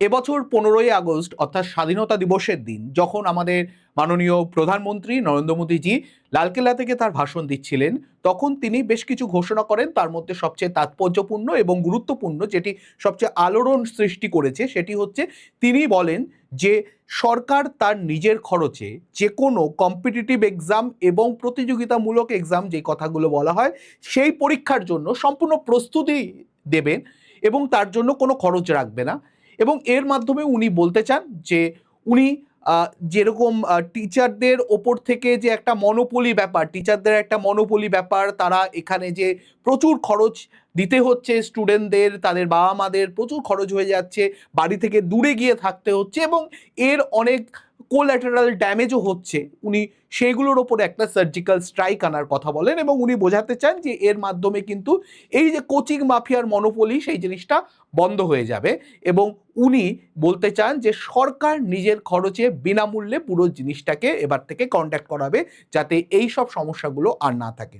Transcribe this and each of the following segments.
এবছর 15ই আগস্ট অর্থাৎ স্বাধীনতা দিবসের দিন যখন আমাদের মাননীয় প্রধানমন্ত্রী নরেন্দ্র মোদীজি লালকেল্লা থেকে তার ভাষণ দিচ্ছিলেন, তখন তিনি বেশ কিছু ঘোষণা করেন। তার মধ্যে সবচেয়ে তাৎপর্যপূর্ণ এবং গুরুত্বপূর্ণ, যেটি সবচেয়ে আলোড়ন সৃষ্টি করেছে, সেটি হচ্ছে তিনি বলেন যে সরকার তার নিজের খরচে যে কোনো কম্পিটিটিভ এক্সাম এবং প্রতিযোগিতামূলক এক্সাম, যে কথাগুলো বলা হয়, সেই পরীক্ষার জন্য সম্পূর্ণ প্রস্তুতি দেবেন এবং তার জন্য কোনো খরচ রাখবে না। এবং এর মাধ্যমে উনি বলতে চান যে উনি যেরকম টিচারদের ওপর থেকে যে একটা মনোপলি ব্যাপার, টিচারদের একটা মনোপলি ব্যাপার, তারা এখানে যে প্রচুর খরচ দিতে হচ্ছে স্টুডেন্টদের, তাদের বাবা মাদের প্রচুর খরচ হয়ে যাচ্ছে, বাড়ি থেকে দূরে গিয়ে থাকতে হচ্ছে এবং এর অনেক কোল্যাটারাল ড্যামেজও হচ্ছে, উনি সেগুলোর ওপরে একটা সার্জিক্যাল স্ট্রাইক আনার কথা বলেন এবং উনি বোঝাতে চান যে এর মাধ্যমে কিন্তু এই যে কোচিং মাফিয়ার মনোপলি, সেই জিনিসটা বন্ধ হয়ে যাবে। এবং উনি বলতে চান যে সরকার নিজের খরচে বিনামূল্যে পুরো জিনিসটাকে এবার থেকে কন্ডাক্ট করাবে, যাতে এই সব সমস্যাগুলো আর না থাকে।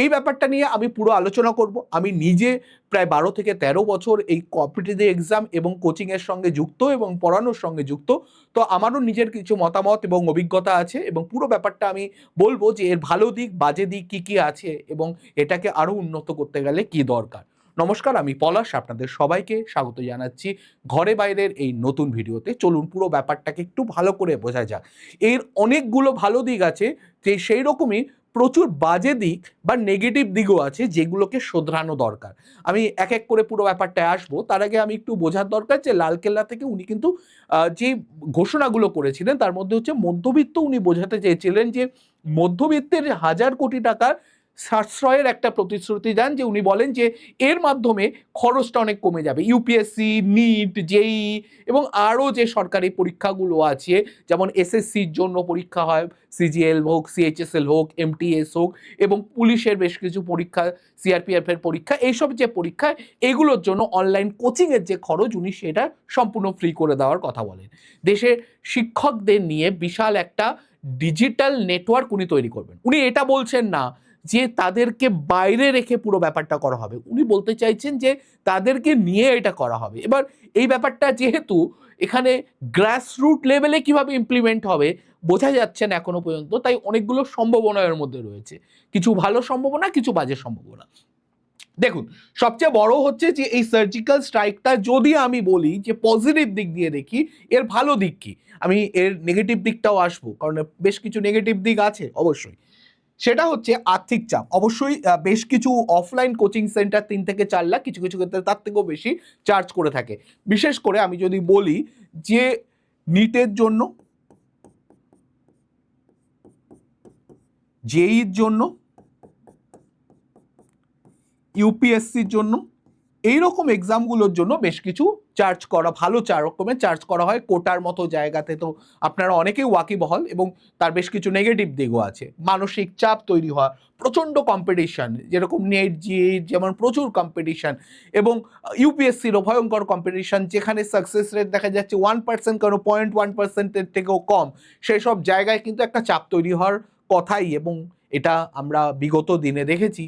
এই ব্যাপারটা নিয়ে আমি পুরো আলোচনা করব। আমি নিজে প্রায় 12 থেকে 13 বছর এই কম্পিটিটিভ এক্সাম এবং কোচিংয়ের সঙ্গে যুক্ত এবং পড়ানোর সঙ্গে যুক্ত। তো আমারও নিজের কিছু মতামত এবং অভিজ্ঞতা আছে এবং পুরো ব্যাপারটা আমি বলবো যে এর ভালো দিক, বাজে দিক কী কী আছে এবং এটাকে আরও উন্নত করতে গেলে কী দরকার। নমস্কার, আমি পলাশ, আপনাদের সবাইকে স্বাগত জানাচ্ছি ঘরে বাইরের এই নতুন ভিডিওতে। চলুন পুরো ব্যাপারটাকে একটু ভালো করে বোঝা যাক। এর অনেকগুলো ভালো দিক আছে, যে সেই রকমই প্রচুর বাজে দিক বা নেগেটিভ দিকও আছে, যেগুলোকে শোধরানো দরকার। আমি এক এক করে পুরো ব্যাপারটায় আসবো। তার আগে আমি একটু বোঝার দরকার যে লালকেল্লা থেকে উনি কিন্তু যে ঘোষণাগুলো করেছিলেন, তার মধ্যে হচ্ছে মধ্যবিত্ত। উনি বোঝাতে চেয়েছিলেন যে মধ্যবিত্তের 1000 কোটি টাকার সাশ্রয়ের একটা প্রতিশ্রুতি দেন, যে উনি বলেন যে এর মাধ্যমে খরচটা অনেক কমে যাবে। ইউপিএসসি, নিট, জেই এবং আরও যে সরকারি পরীক্ষাগুলো আছে, যেমন এসএসসির জন্য পরীক্ষা হয়, সিজিএল হোক, সিএইচএসএল হোক, এমটিএস হোক, এবং পুলিশের বেশ কিছু পরীক্ষা, সিআরপিএফ এর পরীক্ষা, এইসব যে পরীক্ষা, এগুলোর জন্য অনলাইন কোচিংয়ের যে খরচ, উনি সেটা সম্পূর্ণ ফ্রি করে দেওয়ার কথা বলেন। দেশের শিক্ষকদের নিয়ে বিশাল একটা ডিজিটাল নেটওয়ার্ক উনি তৈরি করবেন। উনি এটা বলছেন না যে তাদেরকে বাইরে রেখে পুরো ব্যাপারটা করা হবে, উনি বলতে চাইছেন যে তাদেরকে নিয়ে এটা করা হবে। এবার এই ব্যাপারটা যেহেতু এখানে গ্রাসরুট লেভেলে কিভাবে ইমপ্লিমেন্ট হবে বোঝা যাচ্ছে না এখনো পর্যন্ত, তাই অনেকগুলো সম্ভাবনা এর মধ্যে রয়েছে, কিছু ভালো সম্ভাবনা, কিছু বাজে সম্ভাবনা। দেখুন, সবচেয়ে বড় হচ্ছে যে এই সার্জিক্যাল স্ট্রাইকটা যদি আমি বলি যে পজিটিভ দিক দিয়ে দেখি, এর ভালো দিক কি, আমি এর নেগেটিভ দিকটাও আসবো, কারণ বেশ কিছু নেগেটিভ দিক আছে অবশ্যই। সেটা হচ্ছে আর্থিক চাপ। অবশ্যই বেশ কিছু অফলাইন কোচিং সেন্টার 3 থেকে 4 লাখ, কিছু কিছু ক্ষেত্রে তার থেকেও বেশি চার্জ করে থাকে। বিশেষ করে আমি যদি বলি যে নিটের জন্য, জেইর জন্য, ইউপিএসসির জন্য, এইরকম এক্সামগুলোর জন্য বেশ কিছু চার্জ করা, ভালো রকমের চার্জ করা হয় কোটার মতো জায়গাতে। তো আপনারা অনেকেই ওয়াকিবহাল, এবং তার বেশ কিছু নেগেটিভ দিকও আছে। মানসিক চাপ তৈরি হওয়া, প্রচণ্ড কম্পিটিশান, যেরকম নেট, জিএ যেমন প্রচুর কম্পিটিশান, এবং ইউপিএসসিরও ভয়ঙ্কর কম্পিটিশান, যেখানে সাকসেস রেট দেখা যাচ্ছে 1%, কেন 0.1%-এর থেকেও কম। সেই সব জায়গায় কিন্তু একটা চাপ তৈরি হওয়ার কথাই, এবং এটা আমরা বিগত দিনে দেখেছি।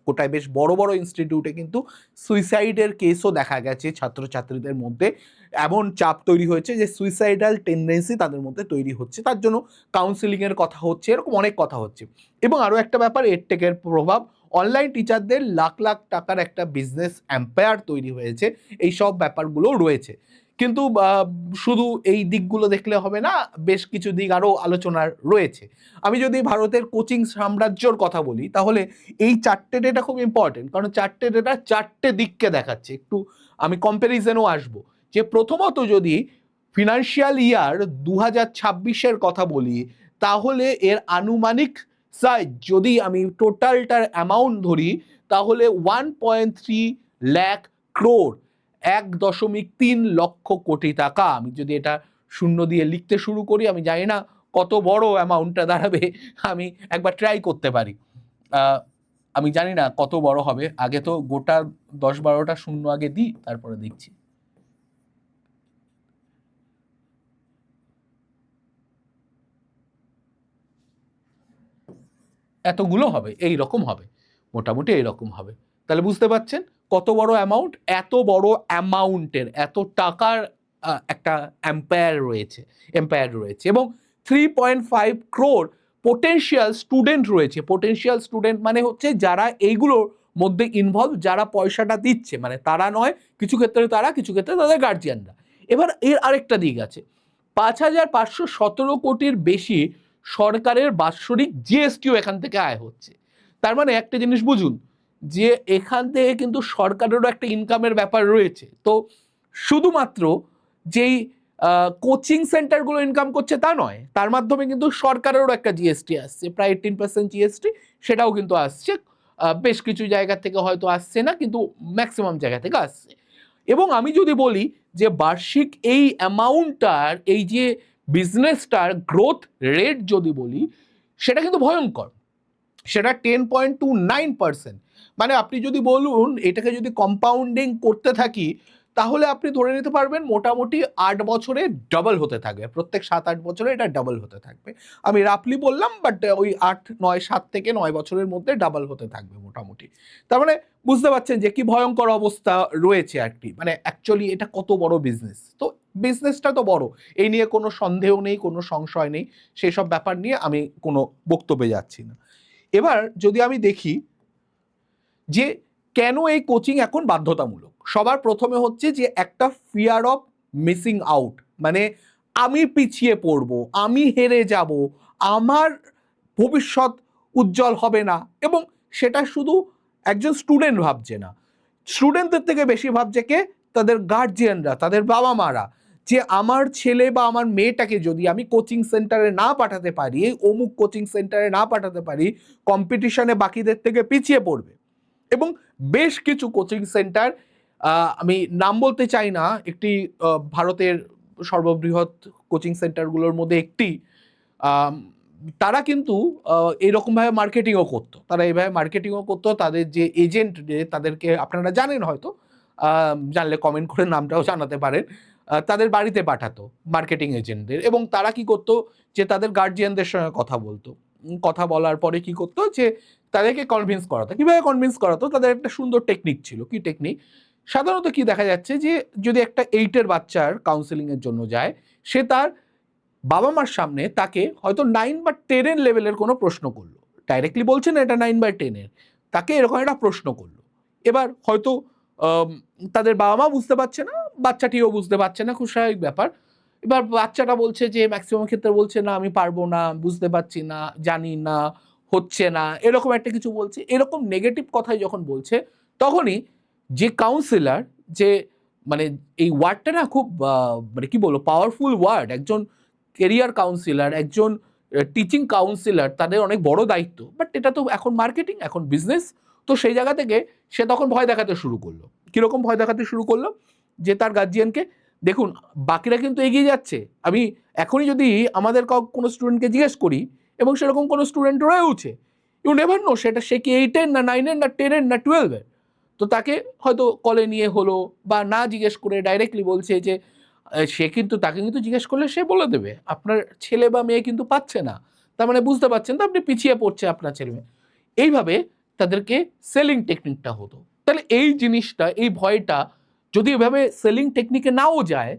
কোটায় বেশ বড় বড় ইনস্টিটিউটে কিন্তু সুইসাইডের কেসও দেখা গেছে ছাত্রছাত্রীদের মধ্যে। এমন চাপ তৈরি হয়েছে যে সুইসাইডাল টেন্ডেন্সি তাদের মধ্যে তৈরি হচ্ছে, তার জন্য কাউন্সিলিংয়ের কথা হচ্ছে, এরকম অনেক কথা হচ্ছে। এবং আরও একটা ব্যাপার, এডটেকের প্রভাব। অনলাইন টিচারদের লাখ লাখ টাকার একটা বিজনেস এম্পায়ার তৈরি হয়েছে, এই সব ব্যাপারগুলো রয়েছে। কিন্তু শুধু এই দিকগুলো দেখলে হবে না, বেশ কিছু দিক আরও আলোচনার রয়েছে। আমি যদি ভারতের কোচিং সাম্রাজ্যর কথা বলি, তাহলে এই 4টে ডেটা খুব ইম্পর্টেন্ট, কারণ 4টে ডেটা 4টে দিককে দেখাচ্ছে। একটু আমি কম্প্যারিজনও আসবো, যে প্রথমত যদি ফিনান্সিয়াল ইয়ার 2026-এর কথা বলি, তাহলে এর আনুমানিক সাইজ যদি আমি টোটালটার অ্যামাউন্ট ধরি, তাহলে 1.3 লাখ ক্রোড়, 1.3 লক্ষ কোটি টাকা। আমি যদি এটা শূন্য দিয়ে লিখতে শুরু করি, আমি জানি না কত বড় অ্যামাউন্টটা দাঁড়াবে, আমি একবার ট্রাই করতে পারি। আমি জানি না কত বড় হবে, আগে তো গোটা 10-12টা শূন্য আগে দিই, তারপরে দেখছি। এতগুলো হবে, এই রকম হবে, মোটামুটি এইরকম হবে। তাহলে বুঝতে পারছেন কত বড় অ্যামাউন্ট, এত বড় অ্যামাউন্টের এত টাকার একটা এম্পায়ার রয়েছে এবং 3.5 crore পোটেনশিয়াল স্টুডেন্ট রয়েছে। পোটেনশিয়াল স্টুডেন্ট মানে হচ্ছে যারা এইগুলোর মধ্যে ইনভলভ, যারা পয়সাটা দিচ্ছে, মানে তারা নয়, কিছু ক্ষেত্রে তারা, কিছু ক্ষেত্রে তাদের গার্জিয়ানরা। এবার এর আরেকটা দিক আছে, 5,517 কোটির বেশি সরকারের বাৎসরিক জিএসটিও এখান থেকে আয় হচ্ছে। তার মানে একটা জিনিস বুঝুন যে এখান থেকে কিন্তু সরকারেরও একটা ইনকামের ব্যাপার রয়েছে। তো শুধুমাত্র যেই কোচিং সেন্টারগুলো ইনকাম করছে তা নয়, তার মাধ্যমে কিন্তু সরকারেরও একটা জিএসটি আসছে, প্রায় 18% জিএসটি, সেটাও কিন্তু আসছে। বেশ কিছু জায়গা থেকে হয়তো আসছে না, কিন্তু ম্যাক্সিমাম জায়গা থেকে আসছে। এবং আমি যদি বলি যে বার্ষিক এই অ্যামাউন্টটার, এই যে বিজনেসটার গ্রোথ রেট যদি বলি, সেটা কিন্তু ভয়ঙ্কর, সেটা 10.29%। মানে আপনি যদি বলুন এটাকে যদি কম্পাউন্ডিং করতে থাকি, তাহলে আপনি ধরে নিতে পারবেন মোটামুটি 8 বছরে ডাবল হতে থাকবে, প্রত্যেক 7-8 বছরে এটা ডাবল হতে থাকবে। আমি রাফলি বললাম, বাট ওই 7 থেকে 9 বছরের মধ্যে ডাবল হতে থাকবে মোটামুটি। তার মানে বুঝতে পারছেন যে কি ভয়ঙ্কর অবস্থা রয়েছে আর কি। মানে অ্যাকচুয়ালি এটা কত বড় বিজনেস। তো বিজনেসটা তো বড়, এই নিয়ে কোনো সন্দেহ নেই, কোনো সংশয় নেই, সেই সব ব্যাপার নিয়ে আমি কোনো বক্তব্যে যাচ্ছি না। এবার যদি আমি দেখি যে কেন এই কোচিং এখন বাধ্যতামূলক, সবার প্রথমে হচ্ছে যে একটা ফিয়ার অফ মিসিং আউট, মানে আমি পিছিয়ে পড়ব, আমি হেরে যাব, আমার ভবিষ্যৎ উজ্জ্বল হবে না। এবং সেটা শুধু একজন স্টুডেন্ট ভাবছে না, স্টুডেন্টদের থেকে বেশি ভাবছে কে, তাদের গার্জিয়ানরা, তাদের বাবা মারা, যে আমার ছেলে বা আমার মেয়েটাকে যদি আমি কোচিং সেন্টারে না পাঠাতে পারি, অমুক কোচিং সেন্টারে না পাঠাতে পারি, কম্পিটিশনে বাকিদের থেকে পিছিয়ে পড়বে। এবং বেশ কিছু কোচিং সেন্টার, আমি নাম বলতে চাই না, একটি ভারতের সর্ববৃহৎ কোচিং সেন্টারগুলোর মধ্যে একটি, তারা কিন্তু এইরকমভাবে মার্কেটিংও করতো, তাদের যে এজেন্ট, তাদেরকে আপনারা জানেন হয়তো, জানলে কমেন্ট করে নামটাও জানাতে পারেন, তাদের বাড়িতে পাঠাতো মার্কেটিং এজেন্টদের। এবং তারা কি করতো, যে তাদের গার্জিয়ানদের সঙ্গে কথা বলতো, কথা বলার পরে কি করতো, যে তাদেরকে কনভিন্স করাতো। কিভাবে কনভিন্স করাতো, তাদের একটা সুন্দর টেকনিক ছিল। কি টেকনিক? সাধারণত কি দেখা যাচ্ছে, যে যদি একটা 8-এর বাচ্চার কাউন্সেলিংয়ের জন্য যায়, সে তার বাবা মার সামনে তাকে হয়তো 9 বা 10 লেভেলের কোনো প্রশ্ন করলো, ডাইরেক্টলি বলছে না এটা 9 বা 10, তাকে এরকম একটা প্রশ্ন করলো। এবার হয়তো তাদের বাবা মা বুঝতে পারছে না, বাচ্চাটিও বুঝতে পারছে না, খুব স্বাভাবিক ব্যাপার। এবার বাচ্চাটা বলছে, যে ম্যাক্সিমাম ক্ষেত্রে বলছে না আমি পারবো না, বুঝতে পারছি না, জানি না, হচ্ছে না, এরকম একটা কিছু বলছে। এরকম নেগেটিভ কথাই যখন বলছে, তখনই যে কাউন্সিলর, যে মানে এই ওয়ার্ডটা না খুব মানে কি বলবো, পাওয়ারফুল ওয়ার্ড, একজন কেরিয়ার কাউন্সিলর, একজন টিচিং কাউন্সিলর, তাদের অনেক বড় দায়িত্ব। বাট এটা তো এখন মার্কেটিং, এখন বিজনেস। তো সেই জায়গা থেকে সে তখন ভয় দেখাতে শুরু করলো। কীরকম ভয় দেখাতে শুরু করলো, যে তার গার্জিয়ানকে, দেখুন বাকিরা কিন্তু এগিয়ে যাচ্ছে, আমি এখনই যদি আমাদের কোনো স্টুডেন্টকে জিজ্ঞেস করি, এবং সেরকম কোনো স্টুডেন্ট রয়েছে, ইউ নেভার নো সেটা সে কি 8-এর না 9-এর না 10-এর না 12-এর, তো তাকে হয়তো কলে নিয়ে হলো, বা না জিজ্ঞেস করে ডাইরেক্টলি বলছে যে সে কিন্তু, তাকে কিন্তু জিজ্ঞেস করলে সে বলে দেবে আপনার ছেলে বা মেয়ে কিন্তু পাচ্ছে না, তার মানে বুঝতে পারছেন তো আপনি পিছিয়ে পড়ছে আপনার ছেলে মেয়ে। এইভাবে তাদেরকে সেলিং টেকনিকটা হতো। তাহলে এই জিনিসটা, এই ভয়টা যদি এভাবে সেলিং টেকনিকে নাও যায়,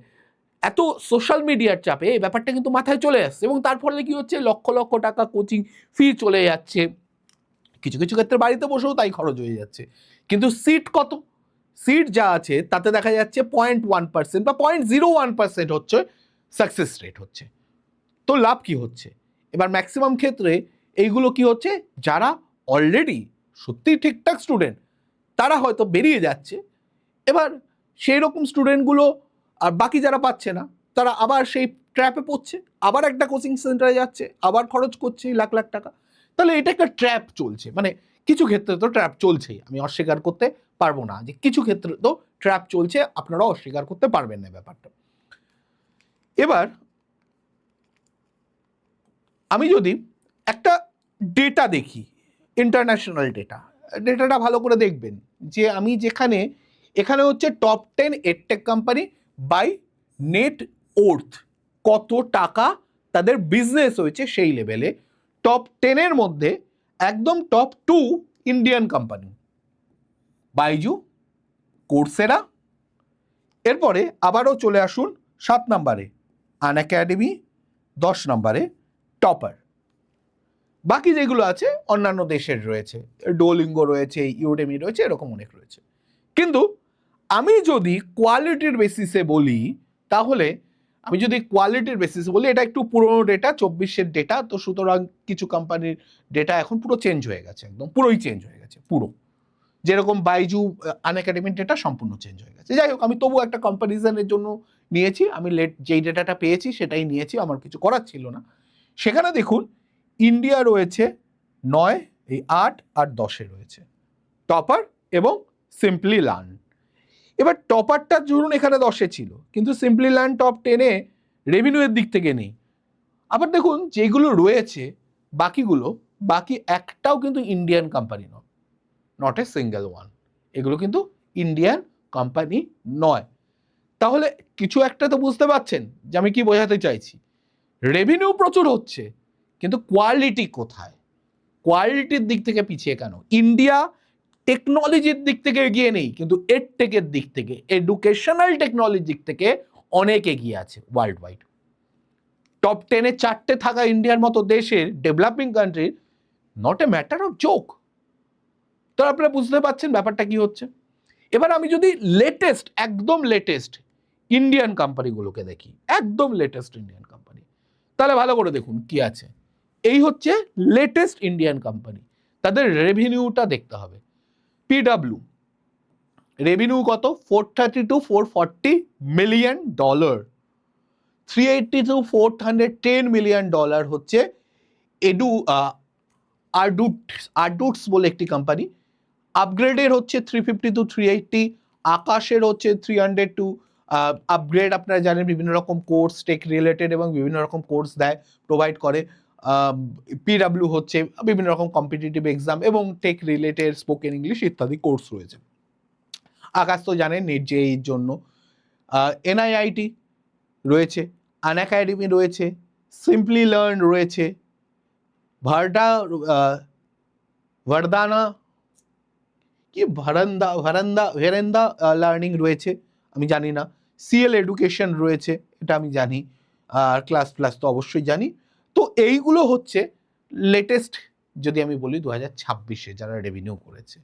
এত সোশ্যাল মিডিয়ার চাপে এই ব্যাপারটা কিন্তু মাথায় চলে আসছে, এবং তার ফলে কি হচ্ছে, লক্ষ লক্ষ টাকা কোচিং ফি চলে যাচ্ছে, কিছু কিছু ক্ষেত্রে বাড়িতে বসেও তাই খরচ হয়ে যাচ্ছে। কিন্তু সিট কত, সিট যা আছে তাতে দেখা যাচ্ছে 0.1% বা 0.01% হচ্ছে সাকসেস রেট হচ্ছে। তো লাভ কি হচ্ছে? এবার ম্যাক্সিমাম ক্ষেত্রে এইগুলো কি হচ্ছে, যারা অলরেডি সত্যিই ঠিকঠাক স্টুডেন্ট, তারা হয়তো বেরিয়ে যাচ্ছে। এবার সেই রকম স্টুডেন্টগুলো, আর বাকি যারা পাচ্ছে না, তারা আবার সেই ট্র্যাপে পড়ছে, আবার একটা কোচিং সেন্টারে যাচ্ছে, আবার খরচ করছে লাখ লাখ টাকা। তাহলে এটা একটা ট্র্যাপ চলছে। মানে কিছু ক্ষেত্রে তো ট্র্যাপ চলছেই, আমি অস্বীকার করতে পারবো না যে কিছু ক্ষেত্রে তো ট্র্যাপ চলছে, আপনারাও অস্বীকার করতে পারবেন না ব্যাপারটা। এবার আমি যদি একটা ডেটা দেখি, ইন্টারন্যাশনাল ডেটাটা ভালো করে দেখবেন, যে আমি যেখানে, এখানে হচ্ছে top 10 edtech company by net worth, কত টাকা তাদের বিজনেস হয়েছে সেই লেভেলে। টপ 10-এর মধ্যে একদম top 2 Indian company, Baiju, Coursera, এরপরে আবারও চলে আসুন 7 নম্বরে আনএকাডেমি, 10 নম্বরে টপার। বাকি যেগুলো আছে অন্যান্য দেশের রয়েছে, ডুওলিঙ্গো রয়েছে, ইউডেমি রয়েছে, এরকম অনেক রয়েছে। কিন্তু আমি যদি কোয়ালিটির বেসিসে বলি, তাহলে আমি যদি কোয়ালিটির বেসিসে বলি, এটা একটু পুরনো ডেটা, 24-এর ডেটা, তো সুতরাং কিছু কোম্পানির ডেটা এখন পুরো চেঞ্জ হয়ে গেছে, একদম পুরোই চেঞ্জ হয়ে গেছে পুরো। যেরকম বাইজু আনএকাডেমির ডেটা সম্পূর্ণ চেঞ্জ হয়ে গেছে। যাই হোক, আমি তবু একটা কম্প্যারিজনের জন্য নিয়েছি, আমি যেই ডেটাটা পেয়েছি সেটাই নিয়েছি, আমার কিছু করার ছিল না। সেখানে দেখুন ইন্ডিয়া রয়েছে 9, এই 8 আর 10-এ রয়েছে টপার এবং সিম্পলি লার্ন। এবার টপারটা ধরুন এখানে 10-এ ছিল, কিন্তু সিম্পলি লার্ন টপ 10-এ রেভিনিউয়ের দিক থেকে নেই। আবার দেখুন যেগুলো রয়েছে বাকি একটাও কিন্তু ইন্ডিয়ান কোম্পানি নয়, নট এ সিঙ্গেল ওয়ান, এগুলো কিন্তু ইন্ডিয়ান কোম্পানি নয়। তাহলে কিছু একটা তো বুঝতে পারছেন যে আমি কি বোঝাতে চাইছি। রেভিনিউ প্রচুর হচ্ছে, কিন্তু কোয়ালিটি কোথায়? কোয়ালিটির দিক থেকে পিছিয়ে কেন? ইন্ডিয়া টেকনোলজির দিক থেকে এগিয়ে নেই, কিন্তু এডটেকের দিক থেকে, এডুকেশনাল টেকনোলজির দিক থেকে অনেক এগিয়ে আছে ওয়ার্ল্ড ওয়াইড। টপ 10-এ 4টে থাকা ইন্ডিয়ার মতো দেশের, ডেভেলপিং কান্ট্রির, not a matter of joke. তো আপনারা বুঝতে পারছেন ব্যাপারটা কি হচ্ছে। এবার আমি যদি একদম লেটেস্ট ইন্ডিয়ান কোম্পানিগুলোকে দেখি, একদম লেটেস্ট ইন্ডিয়ান কোম্পানি, তাহলে ভালো করে দেখুন কি আছে। এই হচ্ছে লেটেস্ট ইন্ডিয়ান কোম্পানি, তাদের রেভিনিউটা দেখতে হবে। পিডব্লিউ রেভিনিউ কত? $430 to $440 million, $380 to $410 million হচ্ছে আরডুটস বলে একটি কোম্পানি। আপগ্রেডের হচ্ছে 350 to 380, আকাশের হচ্ছে 300 টু আপগ্রেড। আপনারা জানেন বিভিন্ন রকম কোর্স টেক রিলেটেড এবং বিভিন্ন রকম কোর্স দেয়, প্রোভাইড করে। পিডব্লিউ হচ্ছে বিভিন্ন রকম কম্পিটিটিভ এক্সাম এবং টেক রিলেটেড স্পোকেন ইংলিশ ইত্যাদি কোর্স রয়েছে। আকাশ তো জানেন নেট জেইর জন্য। এনআইআইটি রয়েছে, আনএকাডেমি রয়েছে, সিম্পলি লার্ন রয়েছে, ভেরেন্দা লার্নিং রয়েছে, আমি জানি না। সিএল এডুকেশন রয়েছে, এটা আমি জানি। আর ক্লাস প্লাস তো অবশ্যই জানি। তো এইগুলো হচ্ছে লেটেস্ট, যদি আমি বলি 2026-এ যারা রেভিনিউ করেছে।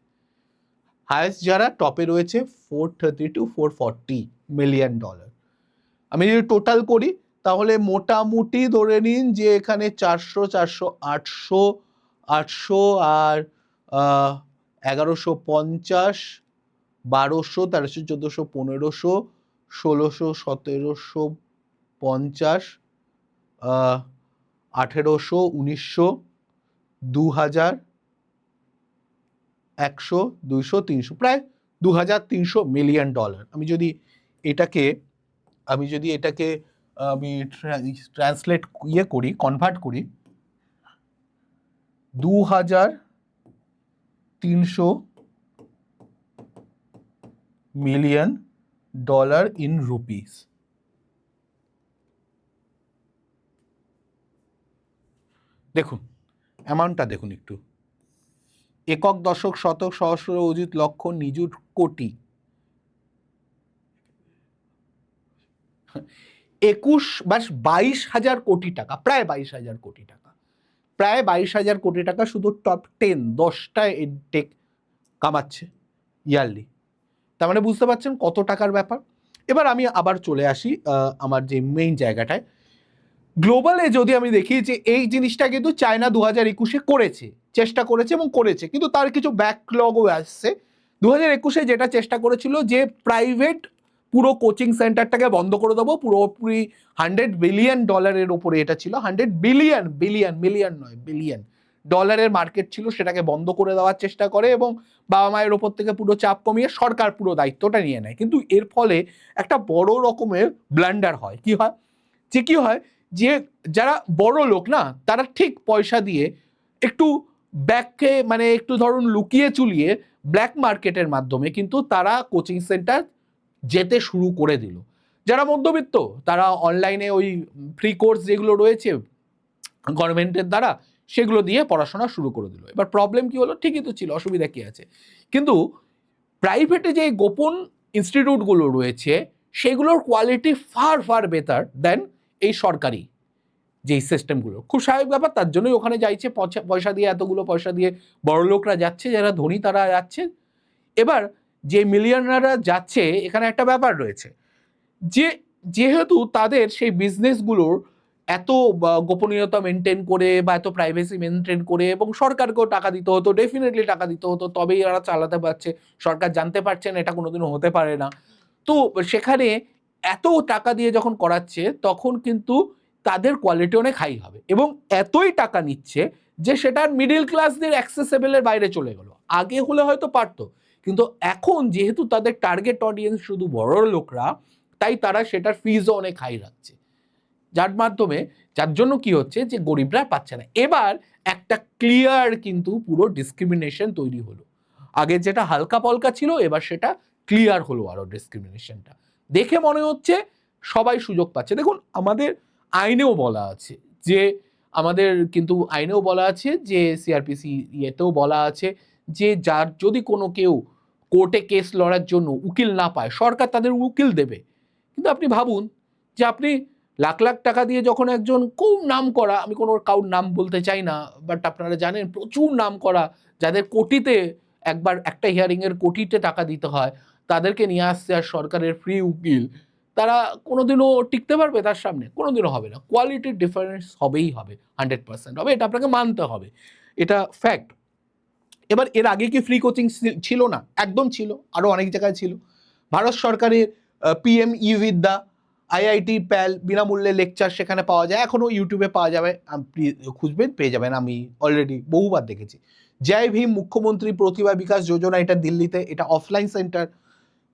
হায়েস্ট যারা টপে রয়েছে $430 to $440 million। আমি যদি টোটাল করি তাহলে মোটামুটি ধরে নিন যে এখানে 400, 800 আর 1150, 1200, 1300, 1400, 1500, 1600, 1750, 1800, 1900, 2000, 100, 200, 300, প্রায় $2300 million। আমি যদি এটাকে আমি ট্রান্সলেট করি, কনভার্ট করি, $2300 million in rupees। দেখুন অ্যামাউন্টটা দেখুন একটু, একক, দশক, শতক, সহস্র, অযুত, লক্ষ, নিযুত, কোটি, 22,000 কোটি টাকা, প্রায় 22,000 কোটি টাকা, প্রায় 22,000 কোটি টাকা শুধু টপ 10-10টা এডটেক কামাচ্ছে ইয়ারলি। তার মানে বুঝতে পারছেন কত টাকার ব্যাপার। এবার আমি আবার চলে আসি আমার যে মেইন জায়গাটায়। গ্লোবালে যদি আমি দেখি যে এই জিনিসটা কিন্তু চায়না 2021-এ করেছে, চেষ্টা করেছে এবং করেছে, কিন্তু তার কিছু ব্যাকলগও আসছে। 2021-এ যেটা চেষ্টা করেছিল যে প্রাইভেট পুরো কোচিং সেন্টারটাকে বন্ধ করে দেবো, পুরোপুরি $100 billion ওপরে এটা ছিল, $100 billion, মিলিয়ন নয়, বিলিয়ন ডলারের মার্কেট ছিল, সেটাকে বন্ধ করে দেওয়ার চেষ্টা করে এবং বাবা মায়ের ওপর থেকে পুরো চাপ কমিয়ে সরকার পুরো দায়িত্বটা নিয়ে নেয়। কিন্তু এর ফলে একটা বড় রকমের ব্লান্ডার হয়। কি হয় যে যারা বড় লোক না, তারা ঠিক পয়সা দিয়ে একটু ব্যাককে, মানে একটু ধরুন লুকিয়ে চুলিয়ে ব্ল্যাক মার্কেটের মাধ্যমে কিন্তু তারা কোচিং সেন্টার যেতে শুরু করে দিল। যারা মধ্যবিত্ত তারা অনলাইনে ওই ফ্রি কোর্স যেগুলো রয়েছে গভর্নমেন্টের দ্বারা, সেগুলো দিয়ে পড়াশোনা শুরু করে দিল। এবার প্রবলেম কি হলো? ঠিকই তো ছিল, অসুবিধা কি আছে? কিন্তু প্রাইভেটে যে গোপন ইনস্টিটিউটগুলো রয়েছে সেগুলোর কোয়ালিটি ফার ফার বেটার দেন এই সরকারি যেই সিস্টেমগুলো। খুব স্বাভাবিক ব্যাপার, তার জন্যই ওখানে যাইছে, পয়সা দিয়ে, এতগুলো পয়সা দিয়ে বড় লোকরা যাচ্ছে, যারা ধনী তারা যাচ্ছে। এবার যে মিলিয়নাররা যাচ্ছে, এখানে একটা ব্যাপার রয়েছে যে যেহেতু তাদের সেই বিজনেসগুলোর এত গোপনীয়তা মেনটেন করে বা এত প্রাইভেসি মেনটেন করে, এবং সরকারকেও টাকা দিতে হতো, ডেফিনেটলি টাকা দিতে হতো, তবেই এরা চালাতে পারছে। সরকার জানতে পারছেন এটা কোনোদিনও হতে পারে না। তো সেখানে এত টাকা দিয়ে যখন করাচ্ছে, তখন কিন্তু তাদের কোয়ালিটি অনেক হাই হবে, এবং এতই টাকা নিচ্ছে যে সেটা মিডিল ক্লাসদের অ্যাক্সেসেবলের বাইরে চলে গেল। আগে হলে হয়তো পারতো, কিন্তু এখন যেহেতু তাদের টার্গেট অডিয়েন্স শুধু বড় লোকরা, তাই তারা সেটার ফিজও অনেক হাই রাখছে, যার জন্য কি হচ্ছে যে গরিবরা পাচ্ছে না। এবার একটা ক্লিয়ার কিন্তু পুরো ডিসক্রিমিনেশন তৈরি হলো। আগে যেটা হালকা পলকা ছিল, এবার সেটা ক্লিয়ার হলো আরো ডিসক্রিমিনেশনটা। দেখে মনে হচ্ছে সবাই সুযোগ পাচ্ছে। দেখুন, আমাদের আইনেও বলা আছে যে সিআরপিসি ইয়েতেও বলা আছে যে যার যদি কোনো কেউ কোর্টে কেস লড়ার জন্য উকিল না পায়, সরকার তাদের উকিল দেবে। কিন্তু আপনি ভাবুন যে আপনি লাখ লাখ টাকা দিয়ে যখন একজন খুব নাম করা, আমি কোনো কাউর নাম বলতে চাই না, বাট আপনারা জানেন প্রচুর নাম করা, যাদের কোটিতে একবার একটা হিয়ারিংয়ের কোটিতে টাকা দিতে হয়, তাদেরকে নিয়ে আসছে আর সরকারের ফ্রি উকিল, তারা কোনোদিনও টিকতে পারবে তার সামনে? কোনোদিনও হবে না। কোয়ালিটির ডিফারেন্স হবেই হবে, 100% হবে, এটা আপনাকে মানতে হবে, এটা ফ্যাক্ট। এবার এর আগে কি ফ্রি কোচিং ছিল না? একদম ছিল, আরও অনেক জায়গায় ছিল। ভারত সরকারের PM ই বিদ্যা, IIT প্যাল, বিনামূল্যে লেকচার সেখানে পাওয়া যায়, এখনও ইউটিউবে পাওয়া যাবে, আপনি খুঁজবেন পেয়ে যাবেন, আমি অলরেডি বহুবার দেখেছি। জয় ভীম মুখ্যমন্ত্রী প্রতিভা বিকাশ যোজনা, এটা দিল্লিতে, এটা অফলাইন সেন্টার।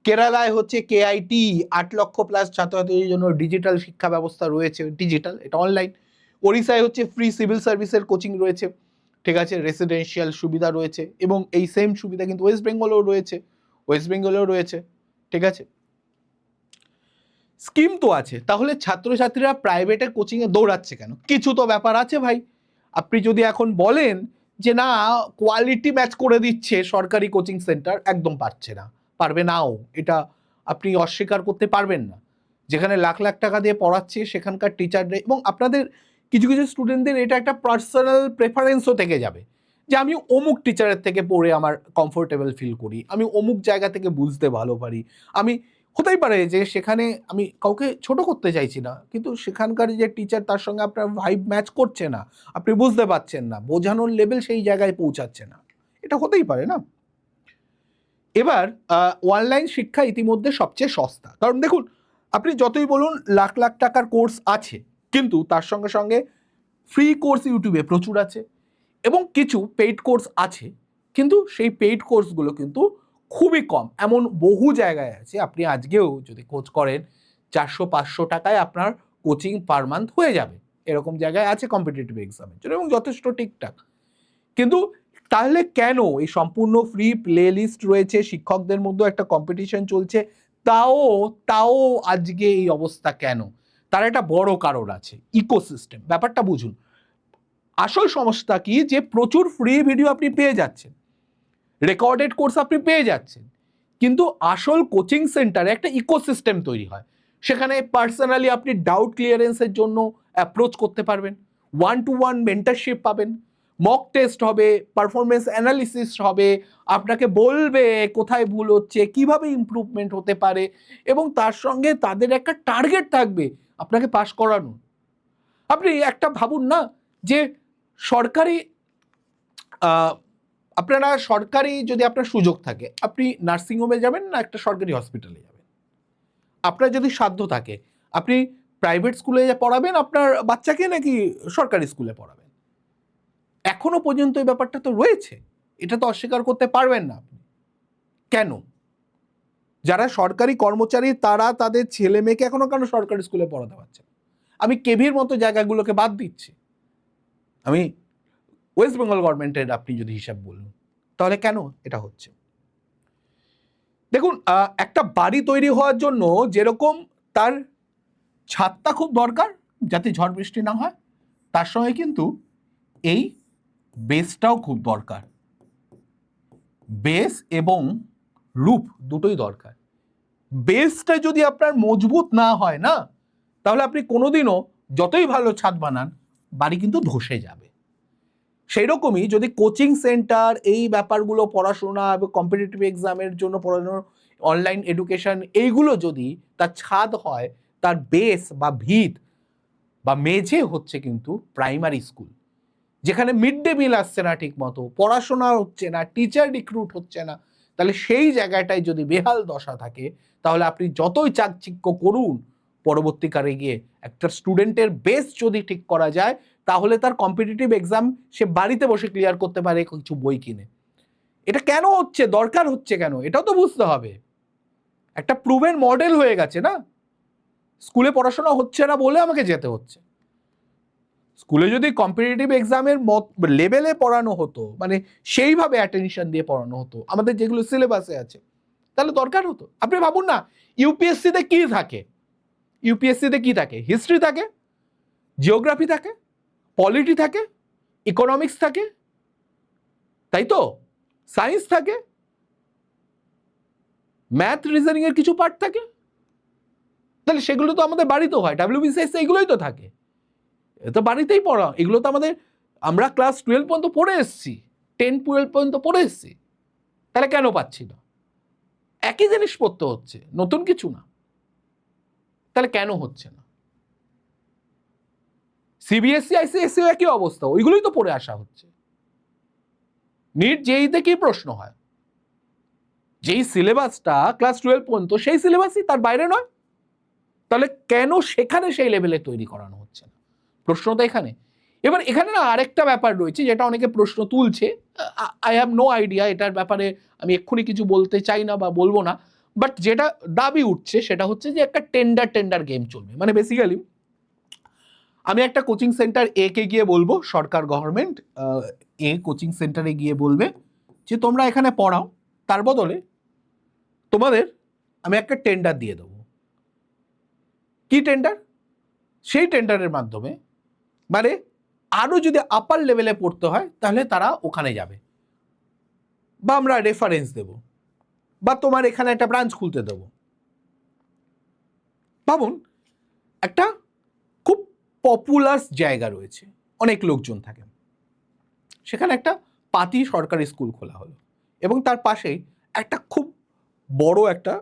কেরালায় হচ্ছে KIT, 8 লক্ষ প্লাস ছাত্রছাত্রীদের জন্য ডিজিটাল শিক্ষা ব্যবস্থা রয়েছে, ডিজিটাল, এটা অনলাইন। ওড়িশায় হচ্ছে ফ্রি সিভিল সার্ভিসের কোচিং রয়েছে, ঠিক আছে, রেসিডেন্সিয়াল সুবিধা রয়েছে, এবং এই সেম সুবিধা কিন্তু ওয়েস্ট বেঙ্গলেও রয়েছে, ঠিক আছে। স্কিম তো আছে, তাহলে ছাত্রছাত্রীরা প্রাইভেটের কোচিংয়ে দৌড়াচ্ছে কেন? কিছু তো ব্যাপার আছে ভাই। আপনি যদি এখন বলেন যে না, কোয়ালিটি ম্যাচ করে দিচ্ছে সরকারি কোচিং সেন্টার, একদম পারবে নাও, এটা আপনি অস্বীকার করতে পারবেন না। যেখানে লাখ লাখ টাকা দিয়ে পড়াচ্ছে সেখানকার টিচারদের, এবং আপনাদের কিছু কিছু স্টুডেন্টদের এটা একটা পার্সোনাল প্রেফারেন্সও থেকে যাবে যে আমি অমুক টিচারের থেকে পড়ে আমার কমফোর্টেবল ফিল করি, আমি অমুক জায়গা থেকে বুঝতে ভালো পারি। আমি হতেই পারে যে সেখানে, আমি কাউকে ছোট করতে চাইছি না, কিন্তু সেখানকার যে টিচার তার সঙ্গে আপনার ভাইব ম্যাচ করছে না, আপনি বুঝতে পারছেন না, বোঝানোর লেভেল সেই জায়গায় পৌঁছাচ্ছে না, এটা হতেই পারে না। এবার অনলাইন শিক্ষা ইতিমধ্যে সবচেয়ে সস্তা, কারণ দেখুন আপনি যতই বলুন লাখ লাখ টাকার কোর্স আছে, কিন্তু তার সঙ্গে সঙ্গে ফ্রি কোর্স ইউটিউবে প্রচুর আছে, এবং কিছু পেইড কোর্স আছে, কিন্তু সেই পেইড কোর্সগুলো কিন্তু খুবই কম। এমন বহু জায়গায় আছে, আপনি আজকেও যদি খোঁজ করেন 400-500 টাকায় আপনার কোচিং পার মান্থ হয়ে যাবে, এরকম জায়গায় আছে কম্পিটিটিভ এক্সামের জন্য, এবং যথেষ্ট ঠিকঠাক। কিন্তু তাহলে কেন এই সম্পূর্ণ ফ্রি প্লে লিস্ট রয়েছে, শিক্ষকদের মধ্যে একটা কম্পিটিশন চলছে, তাও আজকে এই অবস্থা কেন? তার একটা বড় কারণ আছে, ইকোসিস্টেম। ব্যাপারটা বুঝুন, আসল সমস্যা কি যে প্রচুর ফ্রি ভিডিও আপনি পেয়ে যাচ্ছেন, রেকর্ডেড কোর্স আপনি পেয়ে যাচ্ছেন, কিন্তু আসল কোচিং সেন্টারে একটা ইকোসিস্টেম তৈরি হয়। সেখানে পার্সোনালি আপনি ডাউট ক্লিয়ারেন্সের জন্য অ্যাপ্রোচ করতে পারবেন, 1-to-1 মেন্টরশিপ পাবেন, মক টেস্ট হবে, পারফরমেন্স অ্যানালিসিস হবে, আপনাকে বলবে কোথায় ভুল হচ্ছে, কিভাবে ইমপ্রুভমেন্ট হতে পারে, এবং তার সঙ্গে তাদের একটা টার্গেট থাকবে আপনাকে পাস করানো। আপনি একটা ভাবুন না যে সরকারি যদি আপনার সুযোগ থাকে, আপনি নার্সিংহোমে যাবেন না একটা সরকারি হসপিটালে যাবেন? আপনার যদি সাধ্য থাকে, আপনি প্রাইভেট স্কুলে পড়াবেন আপনার বাচ্চাকে নাকি সরকারি স্কুলে পড়াবেন? এখনো পর্যন্ত এই ব্যাপারটা তো রয়েছে, এটা তো অস্বীকার করতে পারবেন না আপনি। কেন? যারা সরকারি কর্মচারী তারা তাদের ছেলে মেয়েকে এখনো কেন সরকারি স্কুলে পড়াতে পারছে? আমি কেভির মতো জায়গাগুলোকে বাদ দিচ্ছি, আমি ওয়েস্ট বেঙ্গল গভর্নমেন্টের আপনি যদি হিসাব বলুন, তাহলে কেন এটা হচ্ছে? দেখুন, একটা বাড়ি তৈরি হওয়ার জন্য যেরকম তার ছাদটা খুব দরকার যাতে ঝড় বৃষ্টি না হয়, তার সঙ্গে কিন্তু এই বেসটাও খুব দরকার। বেস এবং রূপ দুটোই দরকার। বেসটা যদি আপনার মজবুত না হয় না, তাহলে আপনি কোনোদিনও যতই ভালো ছাদ বানান, বাড়ি কিন্তু ধসে যাবে। সেই রকমই যদি কোচিং সেন্টার, এই ব্যাপারগুলো, পড়াশোনা এবং কম্পিটিটিভ এক্সামের জন্য পড়ানোর অনলাইন এডুকেশন, এইগুলো যদি তার ছাদ হয়, তার বেস বা ভিত বা মেঝে হচ্ছে কিন্তু প্রাইমারি স্কুল, যেখানে মিড ডে মিল আসছে না ঠিক মতো, পড়াশোনা হচ্ছে না, টিচার রিক্রুট হচ্ছে না, তাহলে সেই জায়গাটায় যদি বেহাল দশা থাকে, তাহলে আপনি যতই চাকচিক্য করুন, পরবর্তীকালে গিয়ে একটা স্টুডেন্টের বেস যদি ঠিক করা যায়, তাহলে তার কম্পিটিটিভ এক্সাম সে বাড়িতে বসে ক্লিয়ার করতে পারে কিছু বই কিনে। এটা কেন হচ্ছে, দরকার হচ্ছে কেন, এটাও তো বুঝতে হবে। একটা প্রুভেন মডেল হয়ে গেছে না, স্কুলে পড়াশোনা হচ্ছে না বলে আমাকে যেতে হচ্ছে। স্কুলে যদি কম্পিটিটিভ এক্সামের লেভেলে পড়ানো হতো, মানে সেইভাবে অ্যাটেনশন দিয়ে পড়ানো হতো আমাদের যেগুলো সিলেবাসে আছে, তাহলে দরকার হতো। আপনি ভাবুন না, ইউপিএসসিতে কি থাকে? ইউপিএসসিতে কি থাকে? হিস্ট্রি থাকে, জিওগ্রাফি থাকে, পলিটি থাকে, ইকোনমিক্স থাকে, তাই তো, সায়েন্স থাকে, ম্যাথ রিজনিং এর কিছু পার্ট থাকে। তাহলে সেগুলো তো আমাদের বাড়িতেও হয়, ডাব্লিউবিসিএস এগুলোই তো থাকে, তো বাড়িতেই পড়া। এগুলো তো আমাদের, আমরা ক্লাস 12 পর্যন্ত পড়ে এসেছি, 10-12 পর্যন্ত পড়ে এসেছি, তাহলে কেন পাচ্ছি না? একই জিনিস পড়তে হচ্ছে, নতুন কিছু না, তাহলে কেন হচ্ছে না? সিবিএসসি আইসিএসসি একই অবস্থা, ওইগুলোই তো পড়ে আসা হচ্ছে। নিট জেইতে কি প্রশ্ন হয়? যেই সিলেবাসটা ক্লাস 12 পর্যন্ত, সেই সিলেবাসই, তার বাইরে নয়। তাহলে কেন সেখানে সেই লেভেলে তৈরি করানো হচ্ছে না? প্রশ্ন তো এখানে। এবার এখানে না আরেকটা ব্যাপার রয়েছে, যেটা অনেকে প্রশ্ন তুলছে, আই হ্যাভ নো আইডিয়া, এটার ব্যাপারে আমি এক্ষুনি কিছু বলতে চাই না বা বলবো না, বাট যেটা দাবি উঠছে সেটা হচ্ছে যে একটা টেন্ডার গেম চলবে। মানে বেসিক্যালি আমি একটা কোচিং সেন্টার এ কে গিয়ে বলবো, সরকার, গভর্নমেন্ট এ কোচিং সেন্টারে গিয়ে বলবে যে তোমরা এখানে পড়াও, তার বদলে তোমাদের আমি একটা টেন্ডার দিয়ে দেবো। কি টেন্ডার? সেই টেন্ডারের মাধ্যমে মানে আরো যদি আপার লেভেলে পড়তে হয়, তাহলে তারা ওখানে যাবে, বা আমরা রেফারেন্স দেব, বা তোমার এখানে একটা ব্রাঞ্চ খুলতে দেব। ভাবুন, একটা খুব পপুলার জায়গা রয়েছে, অনেক লোকজন থাকে, সেখানে একটা পাতি সরকারি স্কুল খোলা হলো, এবং তার পাশেই একটা খুব বড় একটা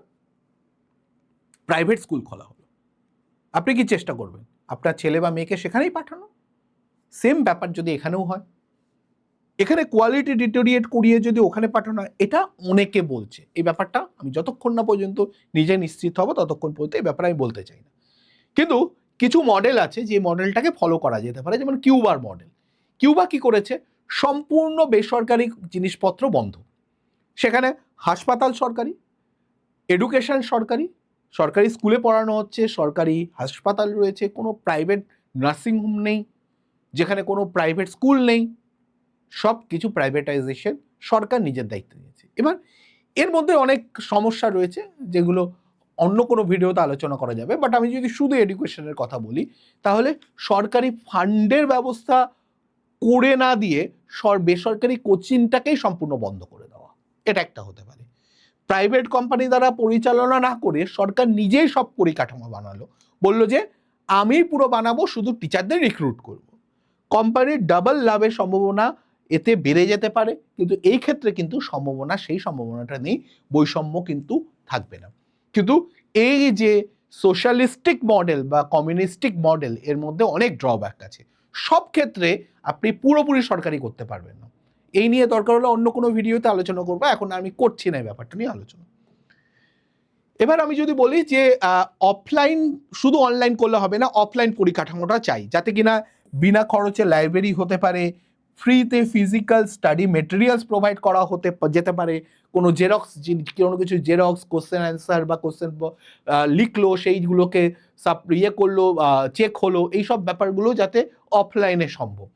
প্রাইভেট স্কুল খোলা হলো। আপনি কি চেষ্টা করবেন আপনার ছেলে বা মেয়েকে সেখানেই পাঠানো? সেম ব্যাপার যদি এখানেও হয়, এখানে কোয়ালিটি ডিটোরিয়েট করিয়ে যদি ওখানে পাঠানো হয়, এটা অনেকে বলছে। এই ব্যাপারটা আমি যতক্ষণ না পর্যন্ত নিজে নিশ্চিত হব, ততক্ষণ পর্যন্ত এই ব্যাপারে আমি বলতে চাই না। কিন্তু কিছু মডেল আছে যে মডেলটাকে ফলো করা যেতে পারে, যেমন কিউবার মডেল। কিউবা কি করেছে? সম্পূর্ণ বেসরকারি জিনিসপত্র বন্ধ, সেখানে হাসপাতাল সরকারি, এডুকেশন সরকারি, সরকারি স্কুলে পড়ানো হচ্ছে, সরকারি হাসপাতাল রয়েছে, কোনো প্রাইভেট নার্সিংহোম নেই, যেখানে কোনো প্রাইভেট স্কুল নেই, সব কিছু প্রাইভেটাইজেশন সরকার নিজের দায়িত্ব নিয়েছে। এবার এর মধ্যে অনেক সমস্যা রয়েছে, যেগুলো অন্য কোনো ভিডিওতে আলোচনা করা যাবে, বাট আমি যদি শুধু এডুকেশনের কথা বলি, তাহলে সরকারি ফান্ডের ব্যবস্থা করে না দিয়ে বেসরকারি কোচিংটাকেই সম্পূর্ণ বন্ধ করে দেওয়া, এটা একটা হতে পারে। প্রাইভেট কোম্পানি দ্বারা পরিচালনা না করে সরকার নিজেই সব পরিকাঠামো বানালো, বললো যে আমি পুরো বানাবো, শুধু টিচারদের রিক্রুট করব। কোম্পানির ডাবল লাভের সম্ভাবনা এতে বেড়ে যেতে পারে, কিন্তু এই ক্ষেত্রে কিন্তু সম্ভাবনা, সেই সম্ভাবনাটা নেই, বৈষম্য কিন্তু থাকবে না। কিন্তু এই যে সোশ্যালিস্টিক মডেল বা কমিউনিস্টিক মডেল, এর মধ্যে অনেক ড্রব্যাক আছে। সব ক্ষেত্রে আপনি পুরোপুরি সরকারি করতে পারবেন না। এই নিয়ে দরকার হলে অন্য কোনো ভিডিওতে আলোচনা করবো, এখন আমি করছি না এই ব্যাপারটা নিয়ে আলোচনা। এবার আমি যদি বলি যে অফলাইন, শুধু অনলাইন করলে হবে না, অফলাইন পরিকাঠামোটা চাই, যাতে কিনা বিনা খরচে লাইব্রেরি হতে পারে, ফ্রিতে ফিজিক্যাল স্টাডি মেটেরিয়ালস প্রোভাইড করা হতে যেতে পারে, কোনো জেরক্স, কোনো কিছু জেরক্স, কোশ্চেন অ্যান্সার বা কোশ্চেন লিখলো, সেইগুলোকে করলো, চেক হলো, এইসব ব্যাপারগুলো যাতে অফলাইনে সম্ভব।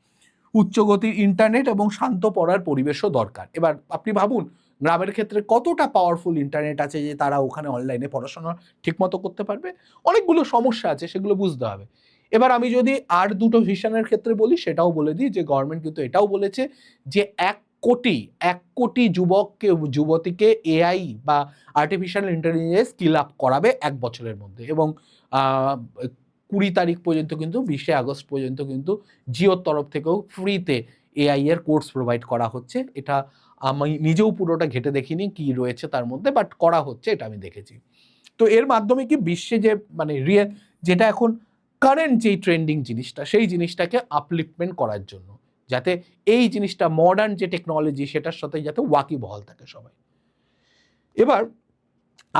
উচ্চগতির ইন্টারনেট এবং শান্ত পড়ার পরিবেশও দরকার। এবার আপনি ভাবুন, গ্রামের ক্ষেত্রে কতটা পাওয়ারফুল ইন্টারনেট আছে যে তারা ওখানে অনলাইনে পড়াশোনা ঠিকমতো করতে পারবে? অনেকগুলো সমস্যা আছে, সেগুলো বুঝতে হবে। এবার আমি যদি আর দুটো ভিশনের ক্ষেত্রে বলি, সেটাও বলে দিই যে গভর্নমেন্ট কিন্তু এটাও বলেছে যে 1 1 কোটি যুবককে যুবতীকে এআই বা আর্টিফিশিয়াল ইন্টেলিজেন্স স্কিল আপ করাবে 1 বছরের মধ্যে, এবং 20 তারিখ পর্যন্ত কিন্তু 20শে আগস্ট পর্যন্ত কিন্তু জিওর তরফ থেকেও ফ্রিতে এআই এর কোর্স প্রোভাইড করা হচ্ছে। এটা আমি নিজেও পুরোটা ঘেঁটে দেখিনি কি রয়েছে তার মধ্যে, বাট করা হচ্ছে, এটা আমি দেখেছি। তো এর মাধ্যমে কি বিশ্বে যে মানে যেটা এখন কারেন্ট যেই ট্রেন্ডিং জিনিসটা, সেই জিনিসটাকে আপলিফটমেন্ট করার জন্য, যাতে এই জিনিসটা মডার্ন যে টেকনোলজি সেটার সাথে যাতে ওয়াকিবহাল থাকে সবাই। এবার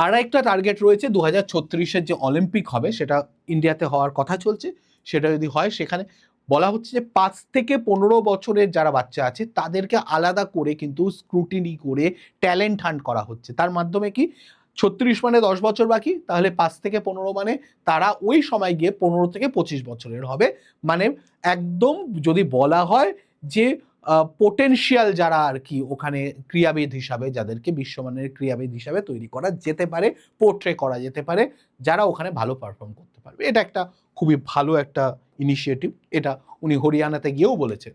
আর একটা টার্গেট রয়েছে 2036-এর যে অলিম্পিক হবে, সেটা ইন্ডিয়াতে হওয়ার কথা চলছে। সেটা যদি হয়, সেখানে বলা হচ্ছে যে 5 থেকে 15 বছরের যারা বাচ্চা আছে তাদেরকে আলাদা করে কিন্তু স্ক্রুটিনি করে ট্যালেন্ট হান্ট করা হচ্ছে। তার মাধ্যমে কি 36 মানে 10 বছর বাকি, তাহলে 5 থেকে 15 মানে তারা ওই সময় গিয়ে 15 থেকে 25 বছরের হবে। মানে একদম যদি বলা হয় যে পোটেনশিয়াল যারা আর কি ওখানে ক্রীড়াবিদ হিসাবে, যাদেরকে বিশ্বমানের ক্রীড়াবিদ হিসাবে তৈরি করা যেতে পারে, পোর্ট্রে করা যেতে পারে, যারা ওখানে ভালো পারফর্ম করতে পারবে। এটা একটা খুবই ভালো একটা ইনিশিয়েটিভ, এটা উনি হরিয়ানাতে গিয়েও বলেছেন।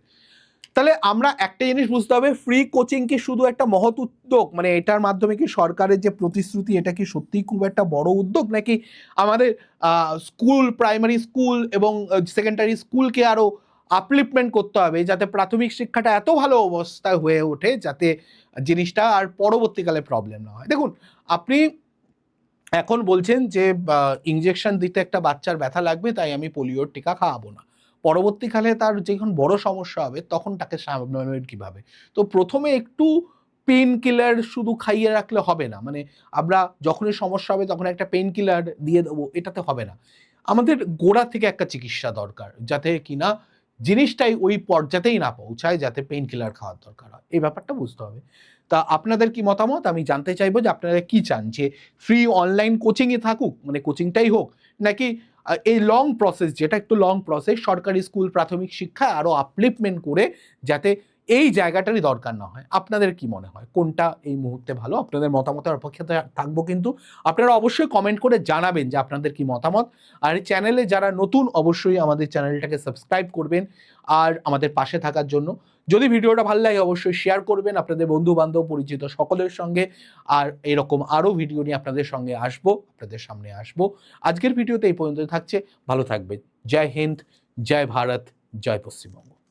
তাহলে আমরা একটা জিনিস বুঝতে হবে, ফ্রি কোচিং কি শুধু একটা মহৎ উদ্যোগ, মানে এটার মাধ্যমে কি সরকারের যে প্রতিশ্রুতি, এটা কি সত্যিই খুব একটা বড় উদ্যোগ, নাকি আমাদের স্কুল, প্রাইমারি স্কুল এবং সেকেন্ডারি স্কুলকে আরো আপলিফটমেন্ট করতে হবে, যাতে প্রাথমিক শিক্ষাটা এত ভালো অবস্থায় হয়ে ওঠে যাতে জিনিসটা আর পরবর্তীকালে প্রবলেম না হয়। দেখুন, আপনি এখন বলছেন যে ইনজেকশন দিতে একটা বাচ্চার ব্যথা লাগবে, তাই আমি পোলিওর টিকা খাওয়াবো না। পরবর্তীকালে তার যখন বড় সমস্যা হবে তখন তাকে সামলাবেন কিভাবে? তো প্রথমে একটু পেইন কিলার শুধু খাইয়ে রাখলে হবে না। মানে আমরা যখনই সমস্যা হবে তখন একটা পেইন কিলার দিয়ে দেবো, এটাতে হবে না। আমাদের গোড়া থেকে একটা চিকিৎসা দরকার, যাতে কিনা জিনিসটাই ওই পর্যাতেই না পৌঁছায়, যাতে পেইন কিলার খাওয়ার দরকার হয়। এই ব্যাপারটা বুঝতে হবে। তা আপনাদের কি মতামত? আমি জানতে চাইবো যে আপনারা কি চান, যে ফ্রি অনলাইন কোচিংয়ে থাকুক, মানে কোচিংটাই হোক, নাকি এই লং প্রসেস, যেটা একটু লং প্রসেস, সরকারি স্কুল প্রাথমিক শিক্ষা আরো আপলিফটমেন্ট করে যাতে এই জায়গাটারই দরকার না হয়? আপনাদের কি মনে হয় কোনটা এই মুহূর্তে ভালো? আপনাদের মতামতের অপেক্ষাতে থাকবো, কিন্তু আপনারা অবশ্যই কমেন্ট করে জানাবেন যে আপনাদের কি মতামত। আর এই চ্যানেলে যারা নতুন, অবশ্যই আমাদের চ্যানেলটাকে সাবস্ক্রাইব করবেন আর আমাদের পাশে থাকার জন্য। যদি ভিডিওটা ভালো লাগে অবশ্যই শেয়ার করবেন আপনাদের বন্ধু বান্ধব পরিচিত সকলের সঙ্গে। আর এরকম আরও ভিডিও নিয়ে আপনাদের সঙ্গে আসবো, আপনাদের সামনে আসবো। আজকের ভিডিওতে এই পর্যন্ত থাকছে। ভালো থাকবেন। জয় হিন্দ, জয় ভারত, জয় পশ্চিমবঙ্গ।